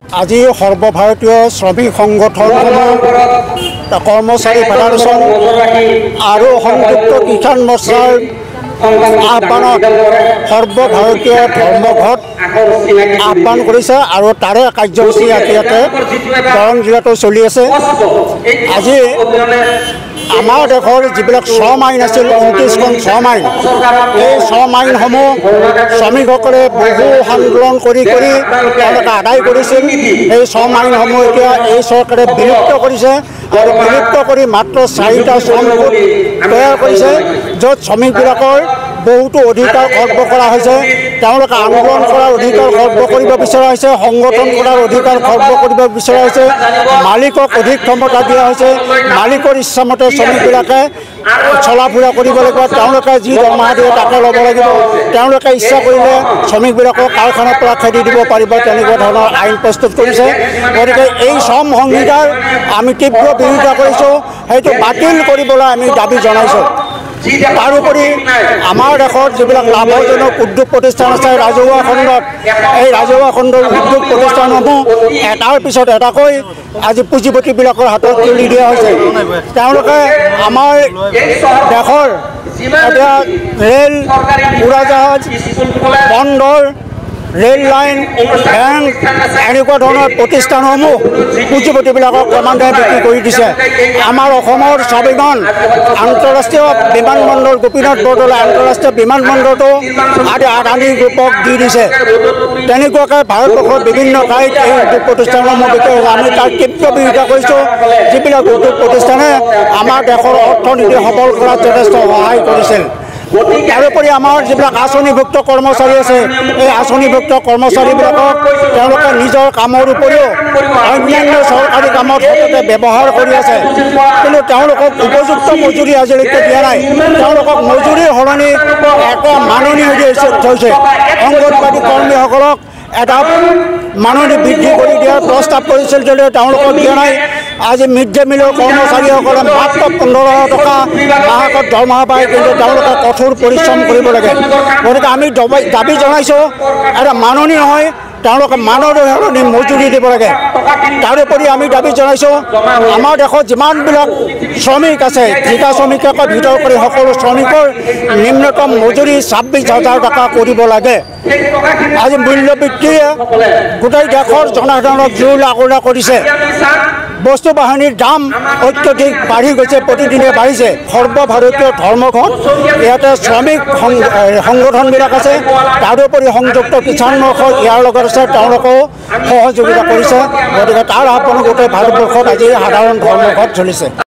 আজি সৰ্বভাৰতীয় শ্ৰমিক সংগঠনসমূহ কৰ্মচাৰী ফেডাৰেশ্যন আৰু সংযুক্ত কিষাণ মৰ্চাৰ আহ্বানত সৰ্বভাৰতীয় ধৰ্মঘট আহ্বান কৰিছে আৰু তাৰে কাৰ্যসূচী ইয়াতে দৰং জিলাতো চলি আছে। আজি আমাৰ দেশৰ যিবিলাক শ্ৰম আইন আছিল 29খন শ্ৰম আইন, এই শ্ৰম আইনসমূহ শ্ৰমিকসকলে বহু আন্দোলন কৰি তেওঁলোকে আদায় কৰিছিল। এই শ্ৰম আইনসমূহ এতিয়া এই চৰকাৰে বিলুপ্ত কৰিছে আৰু বিলুপ্ত কৰি মাত্ৰ 4টা শ্ৰম কোড তৈয়াৰ কৰিছে, য'ত শ্ৰমিকবিলাকৰ বহুতো অধিকাৰ খৰ্ব কৰা হৈছে। তেওঁলোকে আন্দোলন কৰাৰ অধিকাৰ খৰ্ব কৰিব বিচৰা হৈছে, সংগঠন কৰাৰ অধিকাৰ খৰ্ব কৰিব বিচৰা হৈছে, মালিকক অধিক ক্ষমতা দিয়া হৈছে। মালিকৰ ইচ্ছামতে শ্ৰমিকবিলাকে চলা ফুৰা কৰিব লাগিব, তেওঁলোকে যি দৰমহা দিয়ে তাকে ল'ব লাগিব। তেওঁলোকে ইচ্ছা কৰিলে শ্ৰমিকবিলাকক কাৰখানাৰ পৰা খেদি দিব পাৰিব, তেনেকুৱা ধৰণৰ আইন প্ৰস্তুত কৰিছে। গতিকে এই শ্ৰম সংহিতাৰ আমি তীব্ৰ বিৰোধিতা কৰিছোঁ, সেইটো বাতিল কৰিবলৈ আমি দাবী জনাইছোঁ। তাৰোপৰি আমাৰ দেশত যিবিলাক লাভজনক উদ্যোগ প্ৰতিষ্ঠান আছে ৰাজহুৱা খণ্ডত, এই ৰাজহুৱা খণ্ডৰ উদ্যোগ প্ৰতিষ্ঠানসমূহ এটাৰ পিছত এটাকৈ আজি পুঁজিপতিবিলাকৰ হাতত তুলি দিয়া হৈছে। তেওঁলোকে আমাৰ দেশৰ এতিয়া ৰেল, উৰাজাহাজ, বন্দৰ, ৰেল লাইন, বেংক এনেকুৱা ধৰণৰ প্ৰতিষ্ঠানসমূহ পুঁজিপতিবিলাকক ক্ৰমান্বয়ে বিক্ৰী কৰি দিছে। আমাৰ অসমৰ স্বাভিমান আন্তঃৰাষ্ট্ৰীয় বিমানবন্দৰ গোপীনাথ বৰদলৈ আন্তঃৰাষ্ট্ৰীয় বিমানবন্দৰটো আদানী গ্ৰুপক দি দিছে। তেনেকুৱাকৈ ভাৰতবৰ্ষৰ বিভিন্ন ঠাইত এই উদ্যোগ প্ৰতিষ্ঠানসমূহ বিক্ৰী হৈছে। আমি তাৰ তীব্ৰ বিৰোধিতা কৰিছোঁ। যিবিলাক উদ্যোগ প্ৰতিষ্ঠানে আমাৰ দেশৰ অৰ্থনীতি সবল কৰাত যথেষ্ট সহায় কৰিছিল। তাৰোপৰি আমাৰ যিবিলাক আঁচনিভুক্ত কৰ্মচাৰী আছে, এই আঁচনিভুক্ত কৰ্মচাৰীবিলাকক তেওঁলোকে নিজৰ কামৰ উপৰিও অন্যান্য চৰকাৰী কামত সততে ব্যৱহাৰ কৰি আছে, কিন্তু তেওঁলোকক উপযুক্ত মজুৰি আজিলৈকে দিয়া নাই। তেওঁলোকক মজুৰিৰ সলনি এটা মাননি থৈছে। অংগনবাদী কৰ্মীসকলক এটা মাননি বৃদ্ধি কৰি দিয়াৰ প্ৰস্তাৱ কৰিছিল যদিও তেওঁলোকক দিয়া নাই। আজি মিড ডে মিলৰ কৰ্মচাৰীসকলে মাত্ৰ 15,000 টকা মাহেকত দৰমহা পায়, কিন্তু তেওঁলোকে কঠোৰ পৰিশ্ৰম কৰিব লাগে। গতিকে আমি দাবী জনাইছোঁ, এটা মাননি নহয়, তেওঁলোকে মাননি সলনি মজুৰি দিব লাগে। তাৰোপৰি আমি দাবী জনাইছোঁ, আমাৰ দেশত যিমানবিলাক শ্ৰমিক আছে, ঠিকা শ্ৰমিকক ভিতৰ কৰি সকলো শ্ৰমিকৰ নিম্নতম মজুৰি 26,000 টকা কৰিব লাগে। আজি মূল্যবৃদ্ধিয়ে গোটেই দেশৰ জনসাধাৰণক জোৰ আগোলা কৰিছে। বস্তু বাহিনীৰ দাম অত্যধিক বাঢ়ি গৈছে, প্ৰতিদিনে বাঢ়িছে। সৰ্বভাৰতীয় ধৰ্মঘট ইয়াতে শ্ৰমিক সংগঠনবিলাক আছে, তাৰোপৰি সংযুক্ত কিষাণ মৰ্চা ইয়াৰ লগত আছে, তেওঁলোকেও সহযোগিতা কৰিছে। গতিকে তাৰ আহ্বানত গোটেই ভাৰতবৰ্ষত আজি সাধাৰণ ধৰ্মঘট চলিছে।